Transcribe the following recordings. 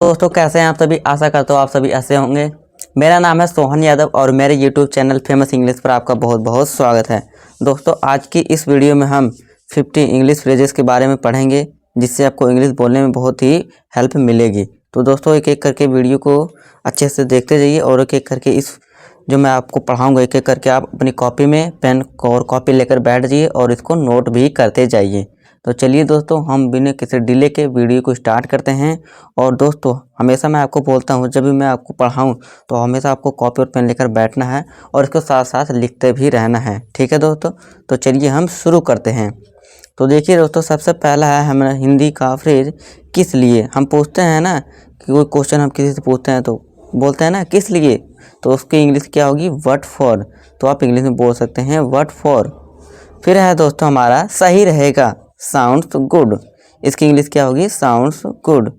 दोस्तों कैसे हैं आप सभी। आशा करता हूँ आप सभी ऐसे होंगे। मेरा नाम है सोहन यादव और मेरे YouTube चैनल फेमस इंग्लिश पर आपका बहुत बहुत स्वागत है। दोस्तों आज की इस वीडियो में हम 50 इंग्लिश फ्रेजेस के बारे में पढ़ेंगे जिससे आपको इंग्लिश बोलने में बहुत ही हेल्प मिलेगी। तो दोस्तों एक एक करके वीडियो को अच्छे से देखते जाइए और एक एक करके इस जो मैं आपको पढ़ाऊँगा एक एक करके आप अपनी कॉपी में पेन और कॉपी लेकर बैठ जाइए और इसको नोट भी करते जाइए। तो चलिए दोस्तों हम बिना किसी डिले के वीडियो को स्टार्ट करते हैं। और दोस्तों हमेशा मैं आपको बोलता हूँ जब भी मैं आपको पढ़ाऊँ तो हमेशा आपको कॉपी और पेन लेकर बैठना है और इसको साथ साथ लिखते भी रहना है। ठीक है दोस्तों, तो चलिए हम शुरू करते हैं। तो देखिए दोस्तों सबसे पहला है हमारा हिंदी का फ्रेज किस लिए। हम पूछते हैं ना कि कोई क्वेश्चन हम किसी से पूछते हैं तो बोलते हैं ना किस लिए, तो उसकी इंग्लिश क्या होगी, व्हाट फॉर। तो आप इंग्लिश में बोल सकते हैं व्हाट फॉर। फिर है दोस्तों हमारा सही रहेगा, साउंड्स गुड। इसकी इंग्लिश क्या होगी, साउंड्स गुड।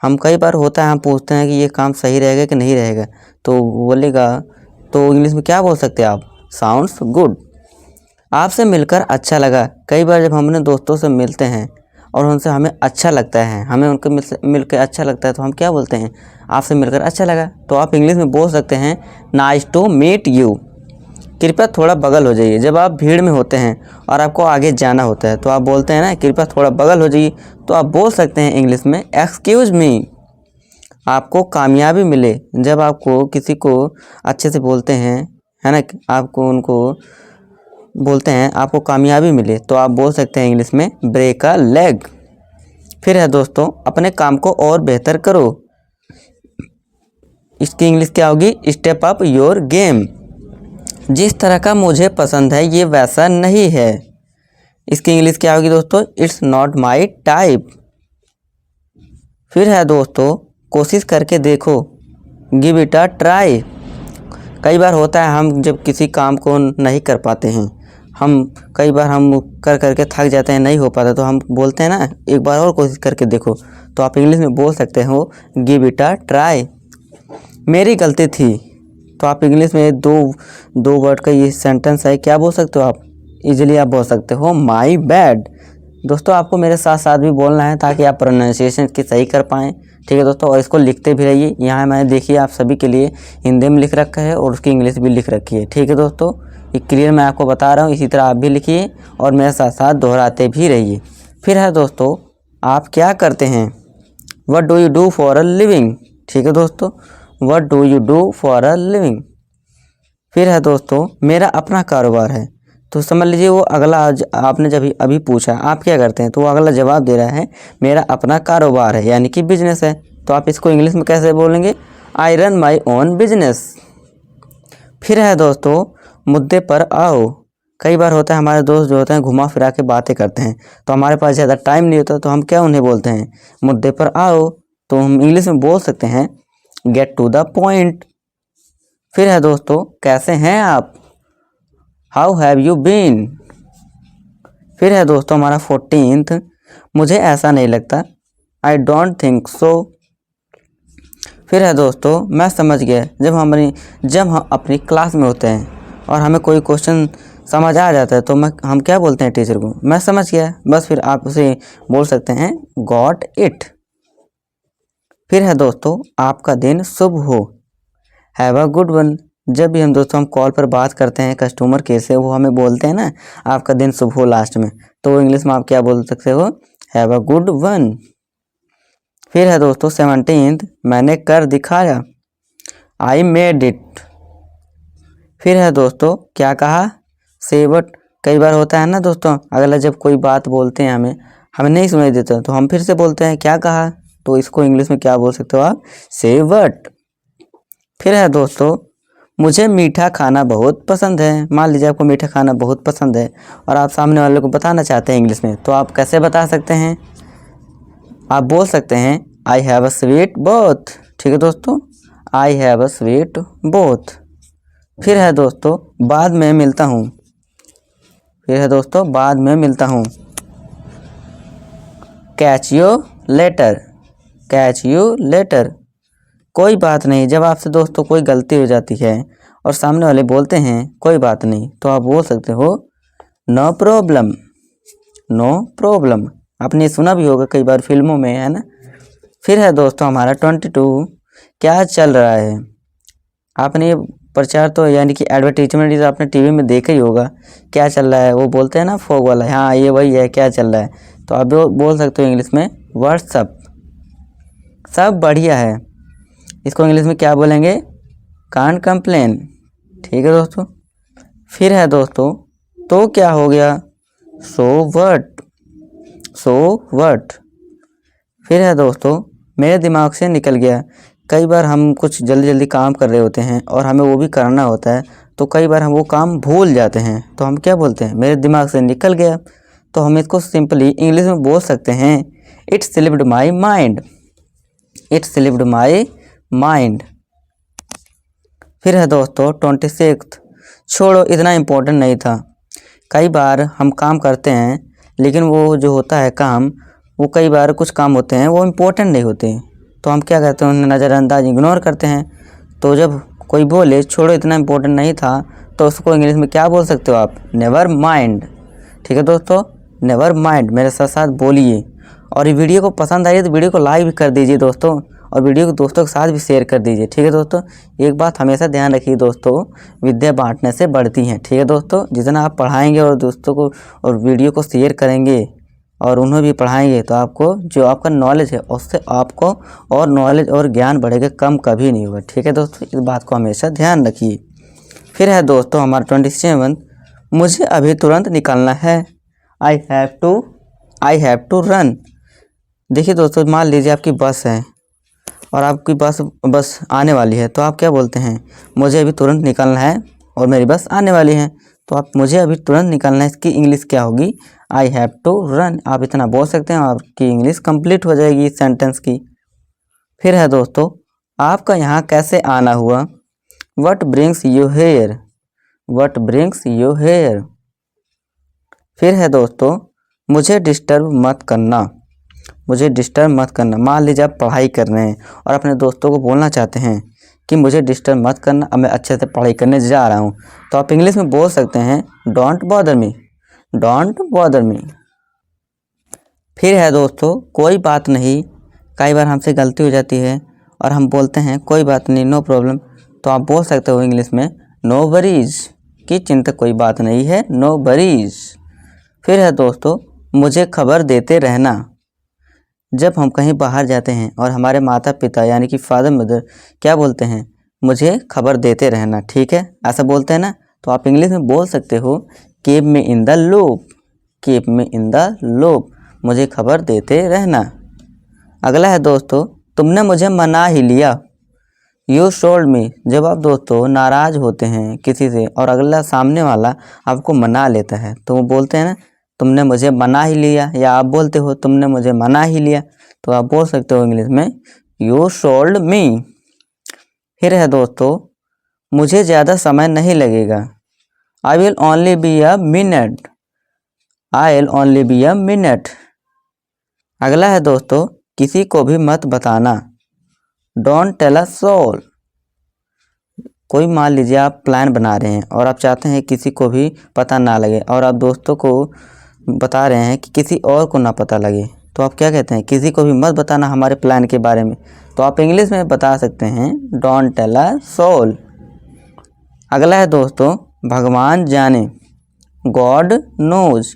हम कई बार होता है हम पूछते हैं कि ये काम सही रहेगा कि नहीं रहेगा, तो बोलेगा तो इंग्लिश में क्या बोल सकते हैं आप, साउंड्स गुड। आपसे मिलकर अच्छा लगा। कई बार जब हम अपने दोस्तों से मिलते हैं और उनसे हमें अच्छा लगता है, हमें उनके मिलकर अच्छा लगता है तो हम क्या बोलते हैं, आपसे मिलकर अच्छा लगा। तो आप इंग्लिश में बोल सकते हैं नाइस टू मीट यू। कृपया थोड़ा बगल हो जाइए। जब आप भीड़ में होते हैं और आपको आगे जाना होता है तो आप बोलते हैं ना कृपया थोड़ा बगल हो जाइए, तो आप बोल सकते हैं इंग्लिश में एक्सक्यूज़ मी। आपको कामयाबी मिले। जब आपको किसी को अच्छे से बोलते हैं, है ना, आपको उनको बोलते हैं आपको कामयाबी मिले, तो आप बोल सकते हैं इंग्लिश में ब्रेक अ लेग। फिर है दोस्तों अपने काम को और बेहतर करो। इसकी इंग्लिश क्या होगी, स्टेप अप योर गेम। जिस तरह का मुझे पसंद है ये वैसा नहीं है। इसकी इंग्लिश क्या होगी दोस्तों, इट्स नॉट माई टाइप। फिर है दोस्तों कोशिश करके देखो, गिव इट अ ट्राई। कई बार होता है हम जब किसी काम को नहीं कर पाते हैं, हम कई बार हम कर करके थक जाते हैं, नहीं हो पाता, तो हम बोलते हैं ना एक बार और कोशिश करके देखो। तो आप इंग्लिश में बोल सकते हो गिव इट अ ट्राई। मेरी गलती थी। तो आप इंग्लिश में दो वर्ड का ये सेंटेंस है, क्या बोल सकते हो आप, इजीली आप बोल सकते हो माई बैड। दोस्तों आपको मेरे साथ साथ भी बोलना है ताकि आप प्रोनाउंसिएशन की सही कर पाएँ। ठीक है दोस्तों, और इसको लिखते भी रहिए। यहाँ मैंने देखिए आप सभी के लिए हिंदी में लिख रखा है और उसकी इंग्लिश भी लिख रखी है। ठीक है दोस्तों, ये क्लियर मैं आपको बता रहा हूँ, इसी तरह आप भी लिखिए और मेरे साथ साथ दोहराते भी रहिए। फिर है दोस्तों आप क्या करते हैं, what do you do for a living. ठीक है दोस्तों, what do you do for a living. फिर है दोस्तों मेरा अपना कारोबार है। तो समझ लीजिए वो अगला आपने जब अभी पूछा आप क्या करते हैं, तो वो अगला जवाब दे रहा है मेरा अपना कारोबार है, यानी कि बिजनेस है। तो आप इसको इंग्लिश में कैसे बोलेंगे, I run my own business. फिर है दोस्तों मुद्दे पर आओ। कई बार होता है हमारे दोस्त जो होते हैं घुमा फिरा के बातें करते हैं, तो हमारे पास ज़्यादा टाइम नहीं होता, तो हम क्या उन्हें बोलते हैं, मुद्दे पर आओ। तो हम इंग्लिश में बोल सकते हैं गेट टू द पॉइंट। फिर है दोस्तों कैसे हैं आप, हाउ हैव यू बीन। फिर है दोस्तों हमारा 14th, मुझे ऐसा नहीं लगता, आई डोंट थिंक सो। फिर है दोस्तों मैं समझ गया। जब हम अपनी क्लास में होते हैं और हमें कोई क्वेश्चन समझ आ जाता है तो हम क्या बोलते हैं टीचर को, मैं समझ गया। बस फिर आप उसे बोल सकते हैं गॉट इट। फिर है दोस्तों आपका दिन शुभ हो, हैव अ गुड वन। जब भी हम दोस्तों हम कॉल पर बात करते हैं कस्टमर केयर से, वो हमें बोलते हैं ना आपका दिन शुभ हो लास्ट में, तो इंग्लिश में आप क्या बोल सकते हो, हैव अ गुड वन। फिर है दोस्तों 17th, मैंने कर दिखाया, आई मेड इट। फिर है दोस्तों क्या कहा, से वट। कई बार होता है ना दोस्तों अगला जब कोई बात बोलते हैं हमें नहीं सुनाई देता, तो हम फिर से बोलते हैं क्या कहा, तो इसको इंग्लिश में क्या बोल सकते हो आप, से वट। फिर है दोस्तों मुझे मीठा खाना बहुत पसंद है। मान लीजिए आपको मीठा खाना बहुत पसंद है और आप सामने वाले को बताना चाहते हैं इंग्लिश में, तो आप कैसे बता सकते हैं, आप बोल सकते हैं I have a sweet both. ठीक है दोस्तों, I have a sweet both. फिर है दोस्तों बाद में मिलता हूँ। फिर है दोस्तों बाद में मिलता हूँ, catch you later. Catch you later. कोई बात नहीं। जब आपसे दोस्तों कोई गलती हो जाती है और सामने वाले बोलते हैं कोई बात नहीं, तो आप बोल सकते हो नो प्रॉब्लम। नो प्रॉब्लम आपने सुना भी होगा कई बार फिल्मों में, है ना, फिर है दोस्तों हमारा 22, क्या चल रहा है। आपने ये प्रचार तो यानी कि एडवर्टीजमेंट आपने टीवी में देखा ही होगा, क्या चल रहा है, वो बोलते हैं ना फोग वाला, हाँ ये वही है, क्या चल रहा है। तो आप बोल सकते हो इंग्लिश में व्हाट्सअप, सब बढ़िया है। इसको इंग्लिश में क्या बोलेंगे, कांट कंप्लेन। ठीक है दोस्तों। फिर है दोस्तों तो क्या हो गया, सो व्हाट, सो व्हाट। फिर है दोस्तों मेरे दिमाग से निकल गया। कई बार हम कुछ जल्दी जल्दी काम कर रहे होते हैं और हमें वो भी करना होता है, तो कई बार हम वो काम भूल जाते हैं, तो हम क्या बोलते हैं, मेरे दिमाग से निकल गया। तो हम इसको सिंपली इंग्लिश में बोल सकते हैं, it slipped my mind, it slipped my mind. फिर है दोस्तों 26, छोड़ो इतना इम्पोर्टेंट नहीं था। कई बार हम काम करते हैं लेकिन वो जो होता है काम, वो कई बार कुछ काम होते हैं वो इम्पोर्टेंट नहीं होते, तो हम क्या करते हैं, उन्हें नज़रअंदाज इग्नोर करते हैं। तो जब कोई बोले छोड़ो इतना इम्पोर्टेंट नहीं था, तो उसको इंग्लिश में क्या बोल सकते हो आप, नेवर माइंड। ठीक है दोस्तों, नेवर माइंड मेरे साथ साथ बोलिए। और ये वीडियो को पसंद आई है तो वीडियो को लाइक भी कर दीजिए दोस्तों, और वीडियो को दोस्तों के साथ भी शेयर कर दीजिए। ठीक है दोस्तों, एक बात हमेशा ध्यान रखिए दोस्तों, विद्या बांटने से बढ़ती हैं। ठीक है दोस्तों, जितना आप पढ़ाएंगे और दोस्तों को और वीडियो को शेयर करेंगे और उन्हें भी पढ़ाएंगे, तो आपको जो आपका नॉलेज है उससे आपको और नॉलेज और ज्ञान बढ़ेगा, कम कभी नहीं होगा। ठीक है दोस्तों, इस बात को हमेशा ध्यान रखिए। फिर है दोस्तों हमारा 27, मुझे अभी तुरंत निकलना है, आई हैव टू रन। देखिए दोस्तों, मान लीजिए आपकी बस है और आपकी बस आने वाली है, तो आप क्या बोलते हैं, मुझे अभी तुरंत निकलना है और मेरी बस आने वाली है। तो आप मुझे अभी तुरंत निकलना है, इसकी इंग्लिश क्या होगी, आई हैव टू रन। आप इतना बोल सकते हैं, आपकी इंग्लिश कंप्लीट हो जाएगी इस सेंटेंस की। फिर है दोस्तों आपका यहाँ कैसे आना हुआ, what brings you here, what brings you here. फिर है दोस्तों मुझे डिस्टर्ब मत करना, मुझे डिस्टर्ब मत करना। मान लीजिए आप पढ़ाई कर रहे हैं और अपने दोस्तों को बोलना चाहते हैं कि मुझे डिस्टर्ब मत करना, अब मैं अच्छे से पढ़ाई करने जा रहा हूँ, तो आप इंग्लिश में बोल सकते हैं, don't bother me, don't bother me. फिर है दोस्तों कोई बात नहीं, कई बार हमसे गलती हो जाती है और हम बोलते हैं कोई बात नहीं, नो प्रॉब्लम, तो आप बोल सकते हो इंग्लिश में, नो वरीज, की चिंता कोई बात नहीं है, नो वरीज। फिर है दोस्तों मुझे खबर देते रहना। जब हम कहीं बाहर जाते हैं और हमारे माता पिता यानी कि फादर मदर क्या बोलते हैं, मुझे खबर देते रहना। ठीक है, ऐसा बोलते हैं ना, तो आप इंग्लिश में बोल सकते हो, keep me in the loop, keep me in the loop, मुझे खबर देते रहना। अगला है दोस्तों तुमने मुझे मना ही लिया, यू शोल्ड मी। जब आप दोस्तों नाराज़ होते हैं किसी से और अगला सामने वाला आपको मना लेता है, तो वो बोलते हैं ना, तुमने मुझे मना ही लिया, या आप बोलते हो तुमने मुझे मना ही लिया, तो आप बोल सकते हो इंग्लिश में, यू शोल्ड मी। फिर है दोस्तों मुझे ज़्यादा समय नहीं लगेगा, I will only be a minute, I will only be a minute. अगला है दोस्तों किसी को भी मत बताना, डोंट टेल अ सोल। कोई मान लीजिए आप प्लान बना रहे हैं और आप चाहते हैं किसी को भी पता ना लगे, और आप दोस्तों को बता रहे हैं कि किसी और को ना पता लगे, तो आप क्या कहते हैं, किसी को भी मत बताना हमारे प्लान के बारे में, तो आप इंग्लिश में बता सकते हैं, डोंट टेल अ सोल। अगला है दोस्तों भगवान जाने, गॉड नोज,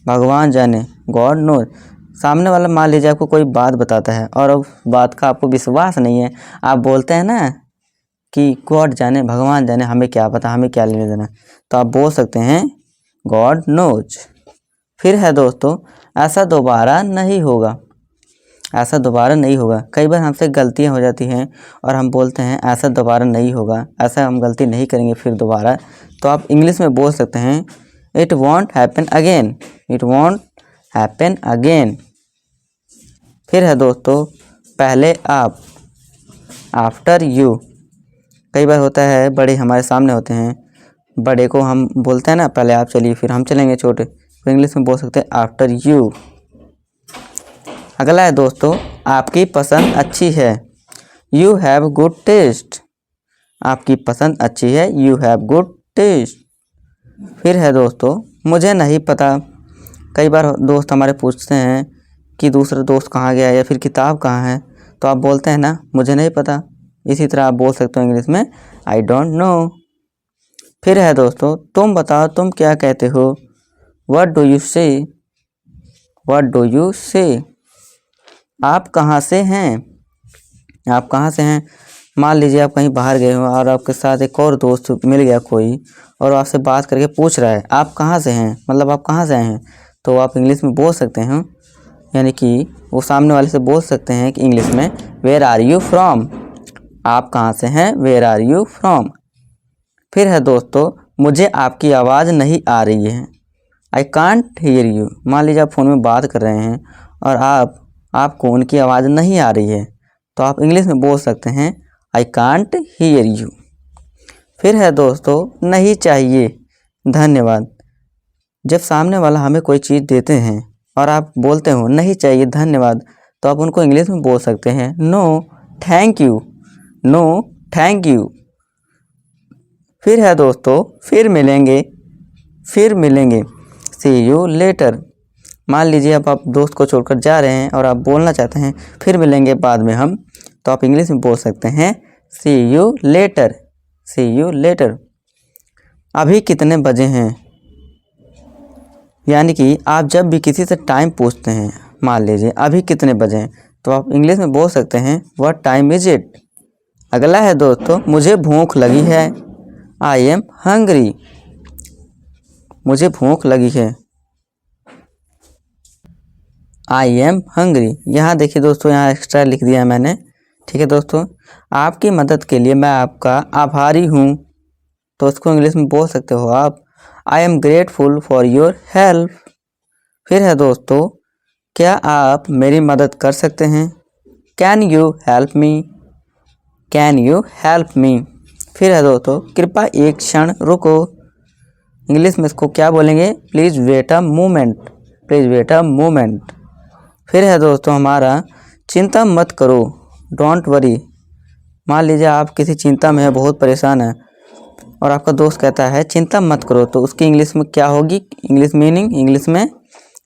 भगवान जाने, गॉड नोज। सामने वाला मान लीजिए आपको कोई बात बताता है और उस बात का आपको विश्वास नहीं है, आप बोलते हैं ना कि गॉड जाने, भगवान जाने, हमें क्या पता, हमें क्या लेने देना, तो आप बोल सकते हैं, गॉड नोज। फिर है दोस्तों ऐसा दोबारा नहीं होगा, ऐसा दोबारा नहीं होगा। कई बार हमसे गलतियां हो जाती हैं और हम बोलते हैं ऐसा दोबारा नहीं होगा, ऐसा हम गलती नहीं करेंगे फिर दोबारा, तो आप इंग्लिश में बोल सकते हैं, it won't happen again, it won't happen again. फिर है दोस्तों पहले आप, आफ्टर यू। कई बार होता है बड़े हमारे सामने होते हैं, बड़े को हम बोलते हैं ना पहले आप चलिए फिर हम चलेंगे छोटे, तो इंग्लिश में बोल सकते हैं आफ्टर यू। अगला है दोस्तों आपकी पसंद अच्छी है, यू हैव गुड टेस्ट, आपकी पसंद अच्छी है, यू हैव गुड टेस्ट। फिर है दोस्तों मुझे नहीं पता। कई बार दोस्त हमारे पूछते हैं कि दूसरा दोस्त कहाँ गया या फिर किताब कहाँ है, तो आप बोलते हैं ना मुझे नहीं पता। इसी तरह आप बोल सकते हो इंग्लिश में आई डोंट नो। फिर है दोस्तों तुम बताओ तुम क्या कहते हो, व्हाट डू यू से, व्हाट डू यू से। आप कहाँ से हैं, आप कहाँ से हैं। मान लीजिए आप कहीं बाहर गए हो और आपके साथ एक और दोस्त मिल गया कोई और आपसे बात करके पूछ रहा है आप कहाँ से हैं, मतलब आप कहाँ से आए हैं। तो आप इंग्लिश में बोल सकते हैं, यानी कि वो सामने वाले से बोल सकते हैं कि इंग्लिश में वेयर आर यू फ्रॉम, आप कहाँ से हैं, वेयर आर यू फ्रॉम। फिर है दोस्तों मुझे आपकी आवाज़ नहीं आ रही है, आई कांट हियर यू। मान लीजिए आप फ़ोन में बात कर रहे हैं और आपको उनकी आवाज़ नहीं आ रही है, तो आप इंग्लिश में बोल सकते हैं आई कांट हियर यू। फिर है दोस्तों नहीं चाहिए, धन्यवाद। जब सामने वाला हमें कोई चीज़ देते हैं और आप बोलते हो नहीं चाहिए धन्यवाद, तो आप उनको इंग्लिश में बोल सकते हैं no thank you, no thank you. फिर है दोस्तों फिर मिलेंगे, फिर मिलेंगे, सी यू लेटर। मान लीजिए आप दोस्त को छोड़कर जा रहे हैं और आप बोलना चाहते हैं फिर मिलेंगे बाद में हम, तो आप इंग्लिश में बोल सकते हैं C U letter, C U letter. अभी कितने बजे हैं, यानी कि आप जब भी किसी से टाइम पूछते हैं, मान लीजिए अभी कितने बजे हैं, तो आप इंग्लिश में बोल सकते हैं व्हाट टाइम इज इट। अगला है दोस्तों मुझे भूख लगी है, आई एम हंग्री, मुझे भूख लगी है, आई एम हंग्री। यहाँ देखिए दोस्तों यहाँ एक्स्ट्रा लिख दिया मैंने, ठीक है दोस्तों। आपकी मदद के लिए मैं आपका आभारी हूँ, तो उसको इंग्लिश में बोल सकते हो आप I am grateful for your help. फिर है दोस्तों क्या आप मेरी मदद कर सकते हैं, can you help me, can you help me. फिर है दोस्तों कृपया एक क्षण रुको, इंग्लिश में इसको क्या बोलेंगे please wait a moment, please wait a moment. फिर है दोस्तों हमारा चिंता मत करो, डोंट वरी। मान लीजिए आप किसी चिंता में है, बहुत परेशान है और आपका दोस्त कहता है चिंता मत करो, तो उसकी इंग्लिश में क्या होगी, इंग्लिश मीनिंग, इंग्लिश में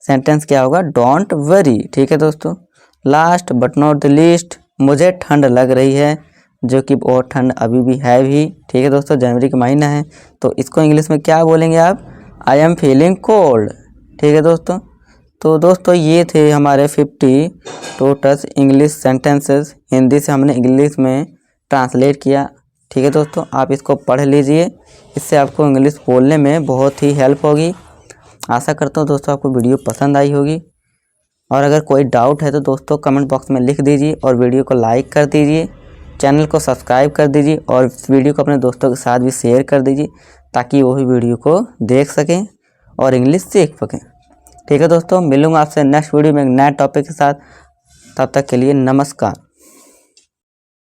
सेंटेंस क्या होगा, डोंट वरी। ठीक है दोस्तों। Last but not the least, मुझे ठंड लग रही है, जो कि बहुत ठंड अभी भी है भी। ठीक है दोस्तों, जनवरी का महीना है, तो इसको इंग्लिश में क्या बोलेंगे आप, आई एम फीलिंग कोल्ड। ठीक है दोस्तों। तो दोस्तों ये थे हमारे 50 टोटल इंग्लिश सेंटेंसेस, हिंदी से हमने इंग्लिश में ट्रांसलेट किया। ठीक है दोस्तों, आप इसको पढ़ लीजिए, इससे आपको इंग्लिश बोलने में बहुत ही हेल्प होगी। आशा करता हूँ दोस्तों आपको वीडियो पसंद आई होगी, और अगर कोई डाउट है तो दोस्तों कमेंट बॉक्स में लिख दीजिए और वीडियो को लाइक कर दीजिए, चैनल को सब्सक्राइब कर दीजिए और वीडियो को अपने दोस्तों के साथ भी शेयर कर दीजिए, ताकि वो भी वीडियो को देख सकें और इंग्लिश सीख सकें। ठीक है दोस्तों, मिलूंगा आपसे नेक्स्ट वीडियो में एक नए टॉपिक के साथ। तब तक के लिए नमस्कार।